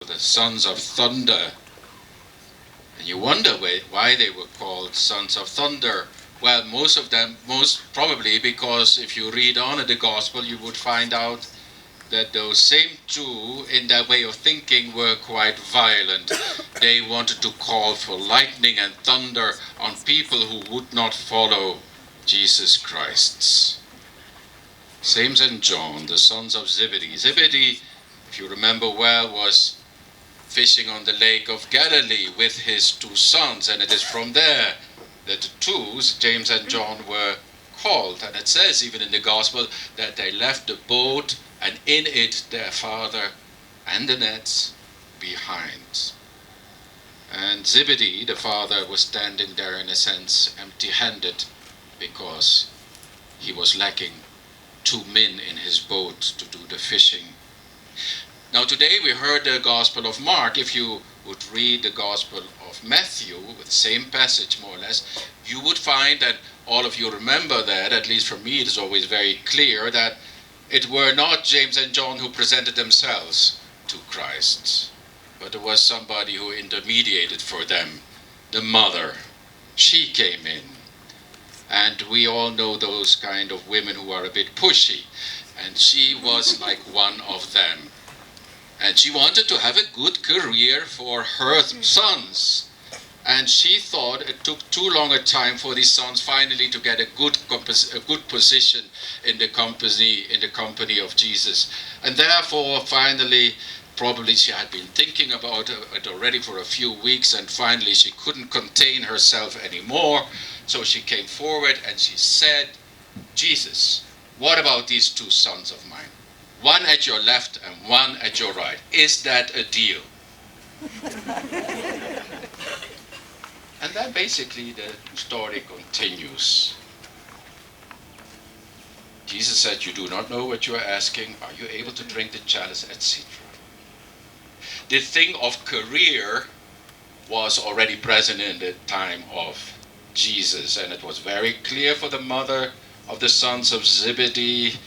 the sons of thunder. And you wonder why they were called sons of thunder. Well, most probably because if you read on in the gospel, you would find out that those same two, in their way of thinking, were quite violent. They wanted to call for lightning and thunder on people who would not follow Jesus Christ. James and John, the sons of Zebedee. Zebedee, if you remember well, was fishing on the lake of Galilee with his two sons, and it is from there that the twos, James and John, were called. And it says even in the gospel that they left the boat and in it their father and the nets behind. And Zebedee, the father, was standing there in a sense empty-handed because he was lacking two men in his boat to do the fishing. Now today we heard the Gospel of Mark. If you would read the Gospel of Matthew, with the same passage more or less, you would find that all of you remember that, at least for me it is always very clear, that it were not James and John who presented themselves to Christ, but there was somebody who intermediated for them, the mother. She came in. And we all know those kind of women who are a bit pushy, and she was like one of them. And she wanted to have a good career for her sons. And she thought it took too long a time for these sons finally to get a good position in the company of Jesus. And therefore, finally, probably she had been thinking about it already for a few weeks, and finally she couldn't contain herself anymore. So she came forward and she said, Jesus, what about these two sons of mine? One at your left and one at your right. Is that a deal? And then basically the story continues. Jesus said, you do not know what you are asking. Are you able to drink the chalice, etc.? The thing of career was already present in the time of Jesus, and it was very clear for the mother of the sons of Zebedee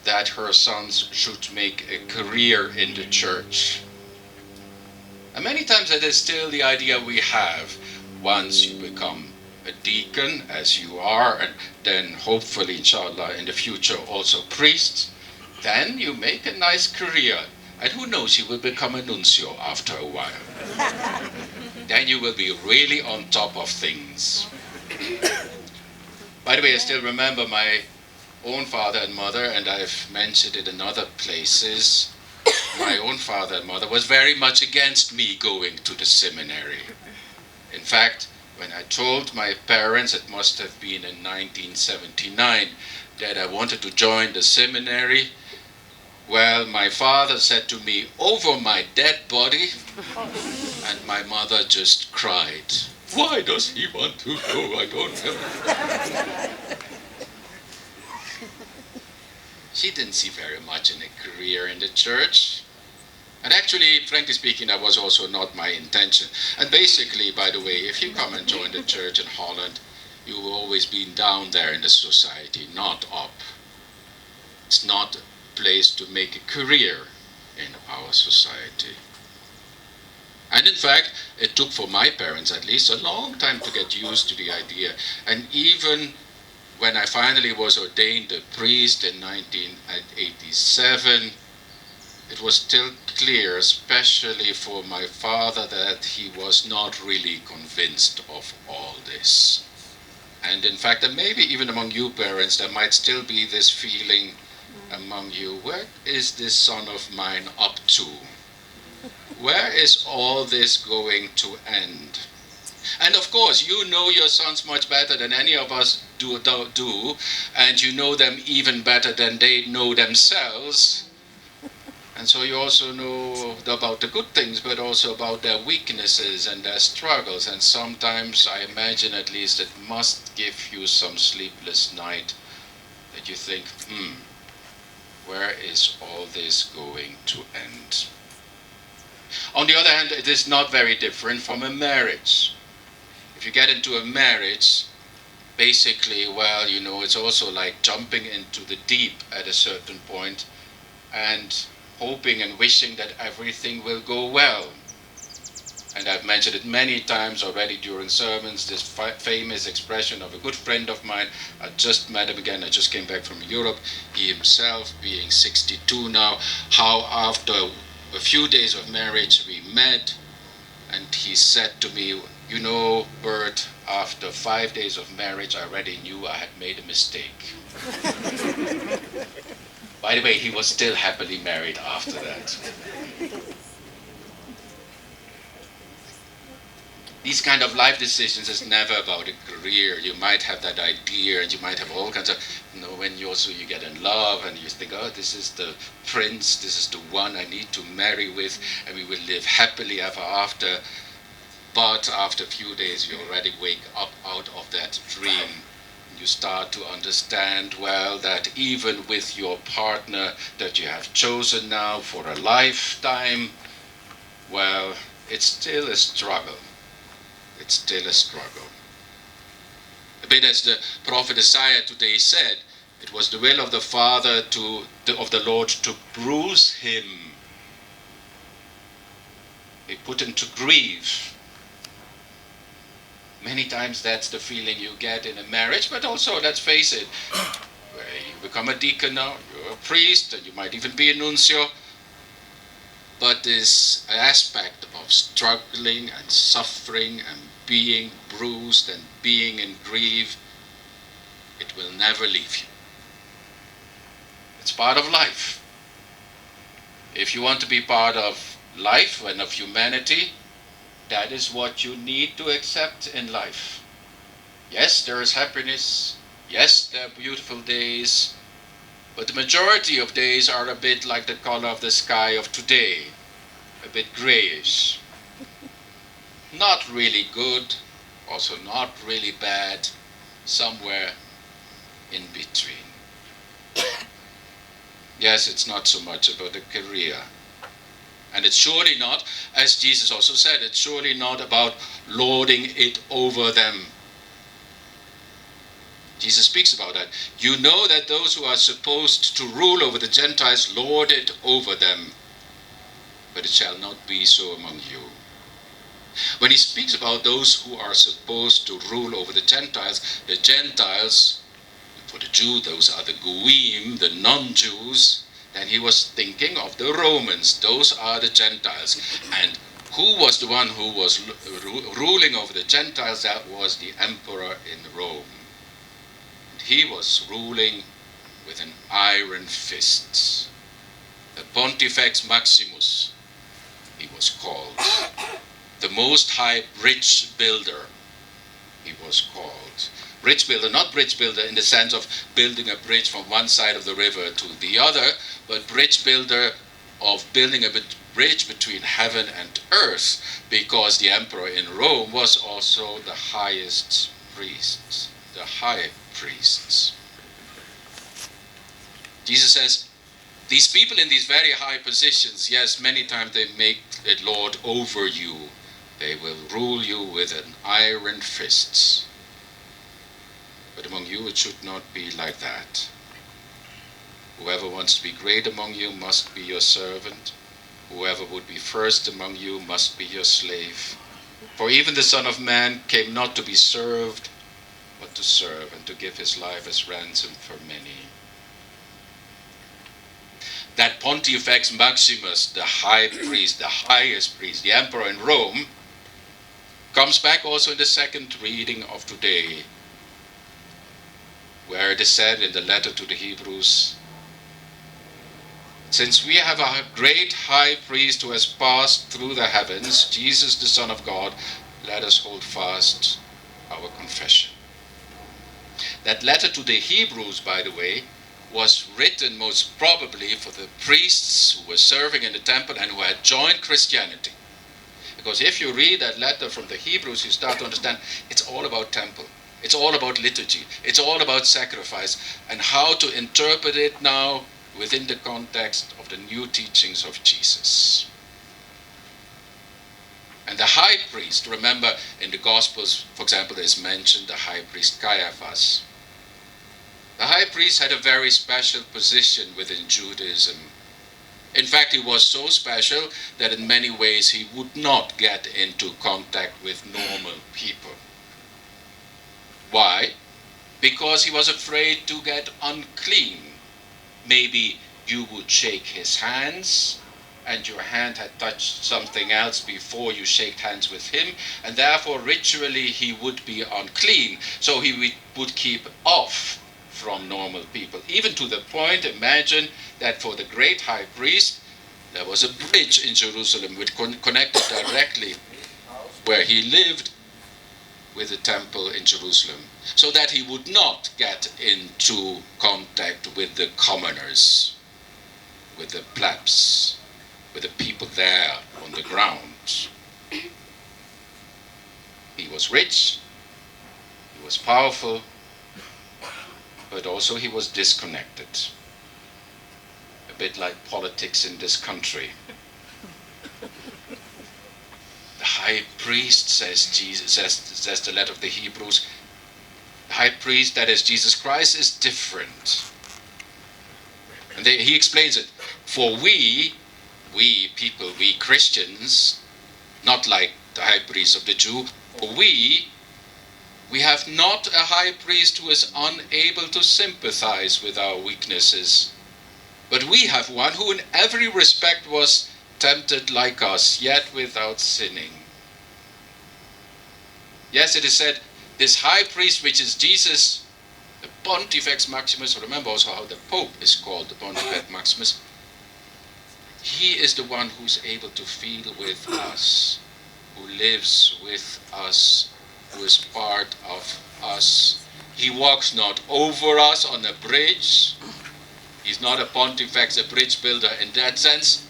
that her sons should make a career in the church. And many times that is still the idea we have. Once you become a deacon, as you are, and then hopefully, inshallah, in the future also priest, then you make a nice career. And who knows, you will become a nuncio after a while. Then you will be really on top of things. By the way, I still remember my own father and mother, and I've mentioned it in other places. My own father and mother was very much against me going to the seminary. In fact, when I told my parents, it must have been in 1979, that I wanted to join the seminary, well, my father said to me, over my dead body, and my mother just cried. Why does he want to go? I don't know. She didn't see very much in a career in the church. And actually, frankly speaking, that was also not my intention. And basically, by the way, if you come and join the church in Holland, you will always be down there in the society, not up. It's not a place to make a career in our society. And in fact, it took for my parents at least a long time to get used to the idea. And even when I finally was ordained a priest in 1987, it was still clear, especially for my father, that he was not really convinced of all this. And in fact, and maybe even among you parents, there might still be this feeling among you, where is this son of mine up to? Where is all this going to end? And of course, you know your sons much better than any of us do, and you know them even better than they know themselves. And so you also know about the good things, but also about their weaknesses and their struggles. And sometimes, I imagine at least, it must give you some sleepless night that you think, where is all this going to end? On the other hand, it is not very different from a marriage. If you get into a marriage, basically, well, it's also like jumping into the deep at a certain point, and hoping and wishing that everything will go well. And I've mentioned it many times already during sermons, this famous expression of a good friend of mine. I just met him again, I just came back from Europe, he himself being 62 now, how after a few days of marriage we met, and he said to me, you know, Bert, after 5 days of marriage I already knew I had made a mistake. By the way, he was still happily married after that. These kind of life decisions is never about a career. You might have that idea, and you might have all kinds of, when you get in love, and you think, oh, this is the prince, this is the one I need to marry with, and we will live happily ever after. But after a few days, you already wake up out of that dream. You start to understand, well, that even with your partner that you have chosen now for a lifetime, well, it's still a struggle. It's still a struggle. A bit as the prophet Isaiah today said, it was the will of the Father of the Lord to bruise him. He put him to grief. Many times that's the feeling you get in a marriage, but also, let's face it, you become a deacon now, you're a priest, and you might even be a nuncio. But this aspect of struggling and suffering and being bruised and being in grief, it will never leave you. It's part of life. If you want to be part of life and of humanity, that is what you need to accept in life. Yes, there is happiness. Yes, there are beautiful days. But the majority of days are a bit like the color of the sky of today. A bit grayish. Not really good, also not really bad, somewhere in between. Yes, it's not so much about a career. And it's surely not, as Jesus also said, it's surely not about lording it over them. Jesus speaks about that. You know that those who are supposed to rule over the Gentiles lord it over them, but it shall not be so among you. When he speaks about those who are supposed to rule over the Gentiles, for the Jew, those are the Goyim, the non-Jews, then he was thinking of the Romans. Those are the Gentiles. And who was the one who was ruling over the Gentiles? That was the emperor in Rome. And he was ruling with an iron fist. The Pontifex Maximus, he was called. The Most High Bridge Builder, he was called. Bridge builder, not bridge builder in the sense of building a bridge from one side of the river to the other, but bridge builder of building a bridge between heaven and earth, because the emperor in Rome was also the highest priest, the high priests. Jesus says, these people in these very high positions, yes, many times they make it lord over you. They will rule you with an iron fist. But among you it should not be like that. Whoever wants to be great among you must be your servant. Whoever would be first among you must be your slave. For even the Son of Man came not to be served, but to serve, and to give his life as ransom for many. That Pontifex Maximus, the high priest, the highest priest, the emperor in Rome, comes back also in the second reading of today, where it is said in the letter to the Hebrews, since we have a great high priest who has passed through the heavens, Jesus the Son of God, let us hold fast our confession. That letter to the Hebrews, by the way, was written most probably for the priests who were serving in the temple and who had joined Christianity. Because if you read that letter from the Hebrews, you start to understand it's all about temple. It's all about liturgy. It's all about sacrifice and how to interpret it now within the context of the new teachings of Jesus. And the high priest, remember in the Gospels, for example, is mentioned the high priest Caiaphas. The high priest had a very special position within Judaism. In fact, he was so special that in many ways he would not get into contact with normal people. Why? Because he was afraid to get unclean. Maybe you would shake his hands, and your hand had touched something else before you shake hands with him, and therefore ritually he would be unclean. So he would keep off from normal people. Even to the point, imagine that for the great high priest, there was a bridge in Jerusalem which connected directly where he lived with the temple in Jerusalem, so that he would not get into contact with the commoners, with the plebs, with the people there on the ground. He was rich, he was powerful, but also he was disconnected. A bit like politics in this country. The high priest, says the letter of the Hebrews, the high priest, that is Jesus Christ, is different. And he explains it. For we people, we Christians, not like the high priest of the Jew, we have not a high priest who is unable to sympathize with our weaknesses, but we have one who in every respect was tempted like us, yet without sinning. Yes, it is said, this high priest, which is Jesus, the Pontifex Maximus, remember also how the Pope is called the Pontifex Maximus, he is the one who's able to feel with us, who lives with us, who is part of us. He walks not over us on a bridge. He's not a pontifex, a bridge builder in that sense,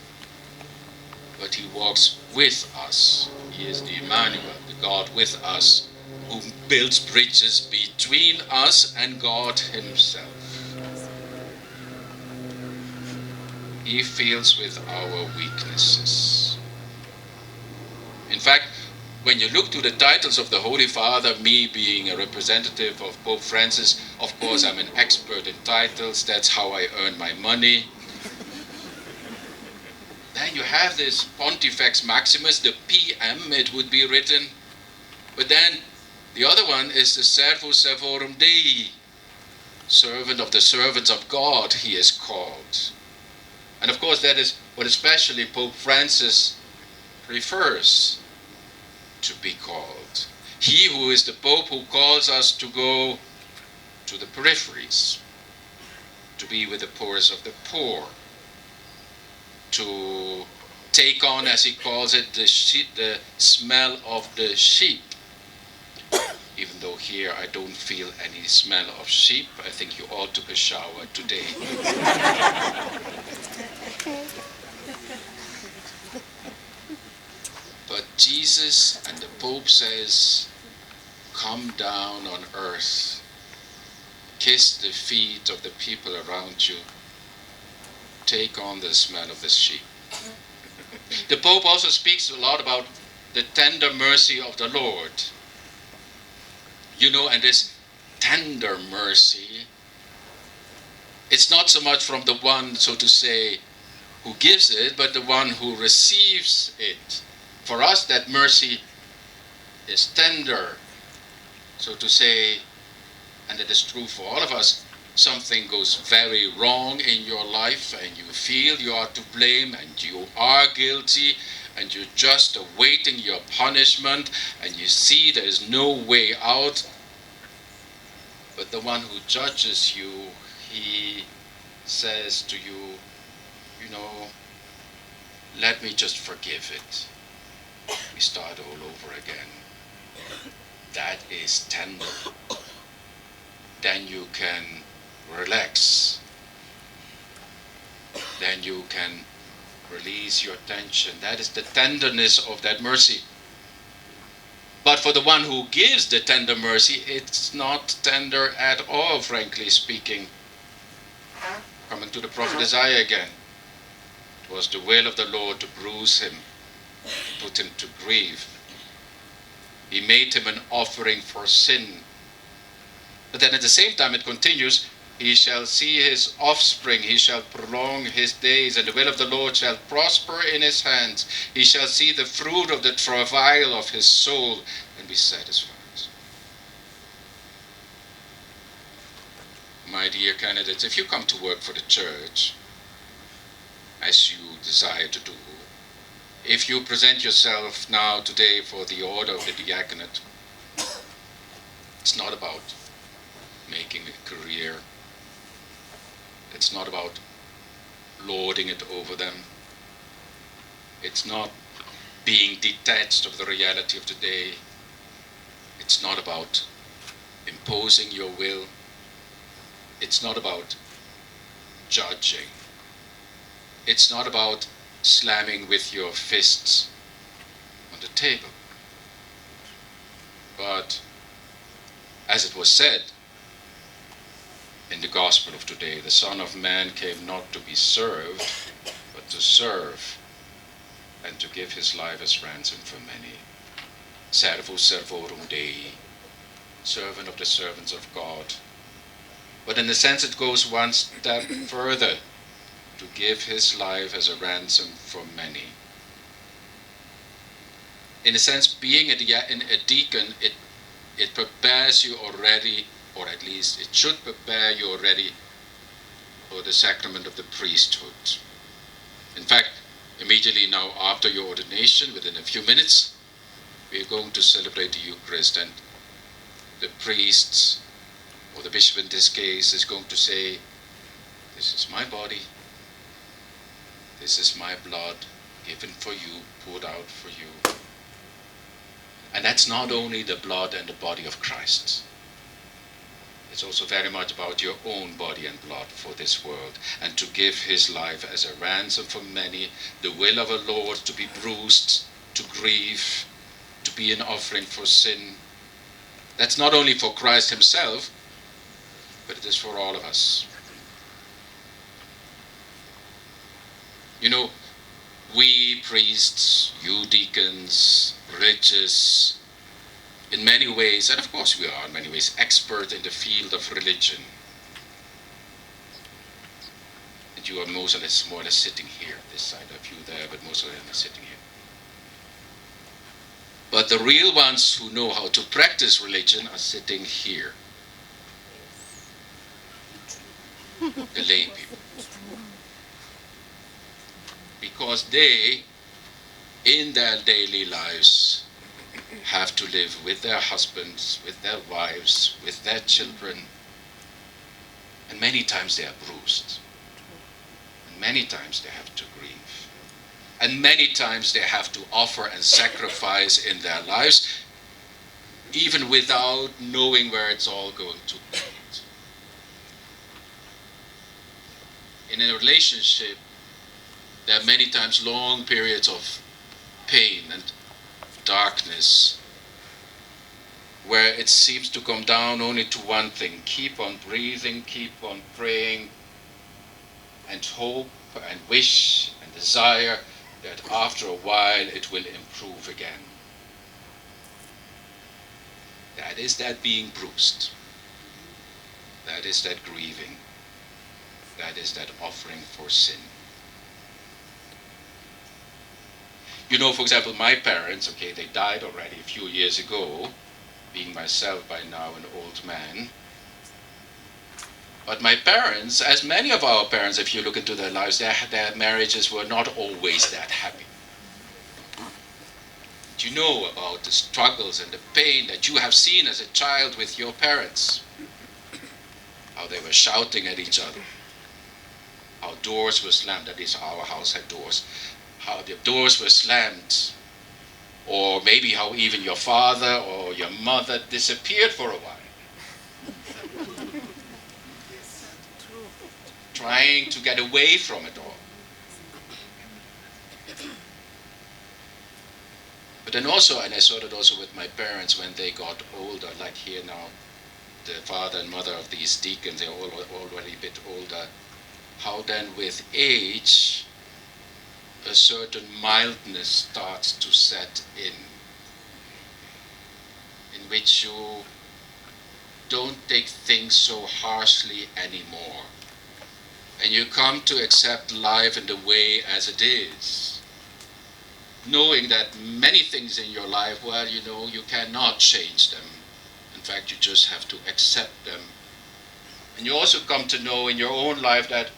but he walks with us. He is the Emmanuel, the God with us, who builds bridges between us and God himself. He feels with our weaknesses. In fact, when you look to the titles of the Holy Father, me being a representative of Pope Francis, of course I'm an expert in titles, that's how I earn my money. Then you have this Pontifex Maximus, the PM it would be written, but then the other one is the Servus Servorum Dei, servant of the servants of God, he is called. And of course that is what especially Pope Francis prefers to be called. He who is the Pope who calls us to go to the peripheries, to be with the poorest of the poor, to take on, as he calls it, the smell of the sheep. Even though here I don't feel any smell of sheep, I think you all took a shower today. But Jesus and the Pope says, come down on earth, kiss the feet of the people around you, take on the smell of the sheep. The Pope also speaks a lot about the tender mercy of the Lord. You know, and this tender mercy, it's not so much from the one, so to say, who gives it, but the one who receives it. For us, that mercy is tender, so to say, and it is true for all of us. Something goes very wrong in your life and you feel you are to blame and you are guilty and you're just awaiting your punishment and you see there is no way out. But the one who judges you, he says to you, you know, let me just forgive it. We start all over again. That is tender. Then you can relax. Then you can release your tension. That is the tenderness of that mercy. But for the one who gives the tender mercy, it's not tender at all, frankly speaking. Coming to the prophet Isaiah again. It was the will of the Lord to bruise him, to put him to grief. He made him an offering for sin. But then at the same time it continues, He shall see his offspring, he shall prolong his days, and the will of the Lord shall prosper in his hands. He shall see the fruit of the travail of his soul and be satisfied. My dear candidates, if you come to work for the church, as you desire to do, if you present yourself now today for the order of the Diaconate, it's not about making a career. It's not about lording it over them. It's not being detached of the reality of today. It's not about imposing your will. It's not about judging. It's not about slamming with your fists on the table. But, as it was said in the gospel of today, the Son of Man came not to be served, but to serve, and to give his life as ransom for many. Servus servorum Dei, servant of the servants of God. But in a sense it goes one step further, to give his life as a ransom for many. In a sense, being a deacon, it prepares you already, or at least it should prepare you already for the sacrament of the priesthood. In fact, immediately now after your ordination, within a few minutes, we are going to celebrate the Eucharist, and the priest, or the bishop in this case, is going to say, "This is my body, this is my blood, given for you, poured out for you." And that's not only the blood and the body of Christ. It's also very much about your own body and blood for this world, and to give his life as a ransom for many, the will of our Lord to be bruised, to grieve, to be an offering for sin. That's not only for Christ himself, but it is for all of us. You know, we priests, you deacons, religious, in many ways, and of course we are in many ways expert in the field of religion. And you are more or less sitting here, this side, a few there, but most of them are sitting here. But the real ones who know how to practice religion are sitting here. The lay people. Because they, in their daily lives, have to live with their husbands, with their wives, with their children. And many times they are bruised. And many times they have to grieve. And many times they have to offer and sacrifice in their lives, even without knowing where it's all going to lead. In a relationship, there are many times long periods of pain and darkness, where it seems to come down only to one thing: keep on breathing, keep on praying, and hope and wish and desire that after a while it will improve again. That is that being bruised. That is that grieving. That is that offering for sin. You know, for example, my parents, okay, they died already a few years ago, being myself by now an old man. But my parents, as many of our parents, if you look into their lives, their marriages were not always that happy. You know about the struggles and the pain that you have seen as a child with your parents. How they were shouting at each other. How doors were slammed, at least our house had doors. How the doors were slammed, or maybe how even your father or your mother disappeared for a while, trying to get away from it all. But then also, and I saw that also with my parents when they got older, like here now, the father and mother of these deacons, they're all already a bit older, how then with age, a certain mildness starts to set in which you don't take things so harshly anymore. And you come to accept life in the way as it is, knowing that many things in your life, well, you know, you cannot change them. In fact, you just have to accept them. And you also come to know in your own life that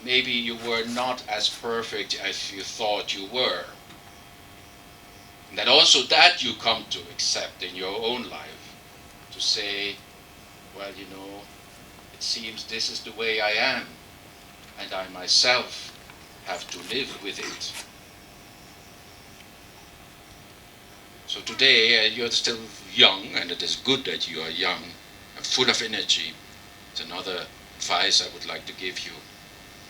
maybe you were not as perfect as you thought you were. And that also that you come to accept in your own life. To say, well, you know, it seems this is the way I am, and I myself have to live with it. So today, you're still young, and it is good that you are young and full of energy. It's another advice I would like to give you.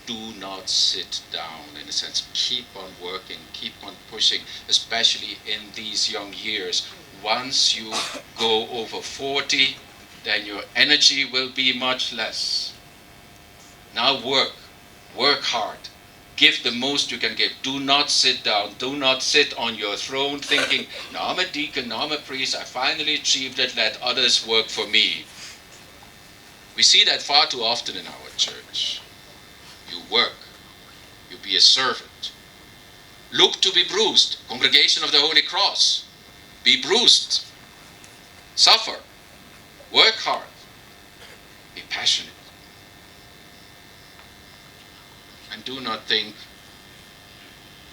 Do not sit down, in a sense. Keep on working, keep on pushing, especially in these young years. Once you go over 40, then your energy will be much less. Now work hard. Give the most you can give. Do not sit down. Do not sit on your throne thinking, now I'm a deacon, now I'm a priest, I finally achieved it, let others work for me. We see that far too often in our church. You work. You be a servant. Look to be bruised. Congregation of the Holy Cross. Be bruised. Suffer. Work hard. Be passionate. And do not think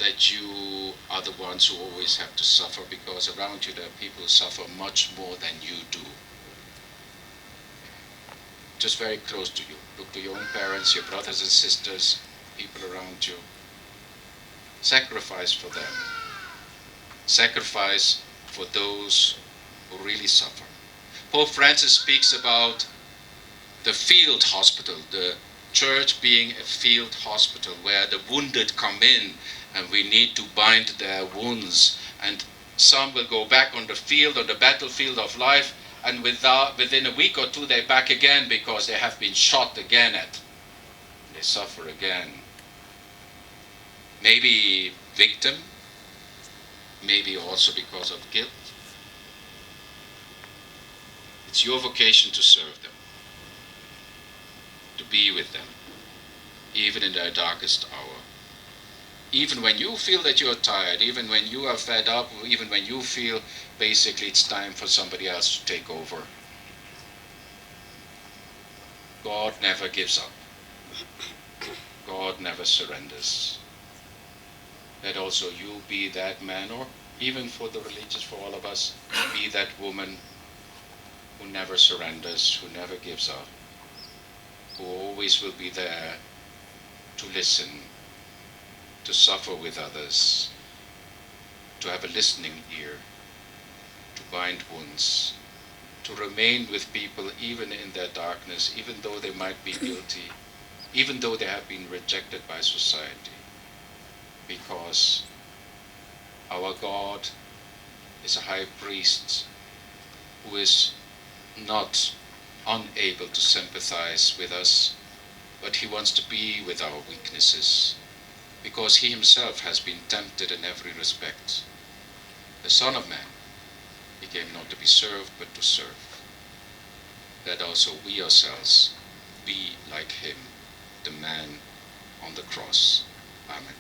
that you are the ones who always have to suffer, because around you there are people who suffer much more than you do. Just very close to you. Look to your own parents, your brothers and sisters, people around you. Sacrifice for them. Sacrifice for those who really suffer. Pope Francis speaks about the field hospital, the church being a field hospital where the wounded come in and we need to bind their wounds. And some will go back on the field, on the battlefield of life, and within a week or two they're back again because they have been shot again at. They suffer again. Maybe victim, maybe also because of guilt. It's your vocation to serve them, to be with them, even in their darkest hour. Even when you feel that you're tired, even when you are fed up, even when you feel basically it's time for somebody else to take over. God never gives up. God never surrenders. Let also you be that man, or even for the religious, for all of us, be that woman who never surrenders, who never gives up, who always will be there to listen, to suffer with others, to have a listening ear, to bind wounds, to remain with people even in their darkness, even though they might be guilty, even though they have been rejected by society. Because our God is a high priest who is not unable to sympathize with us, but he wants to be with our weaknesses, because he himself has been tempted in every respect. The Son of Man, he came not to be served, but to serve. That also we ourselves be like him, the man on the cross. Amen.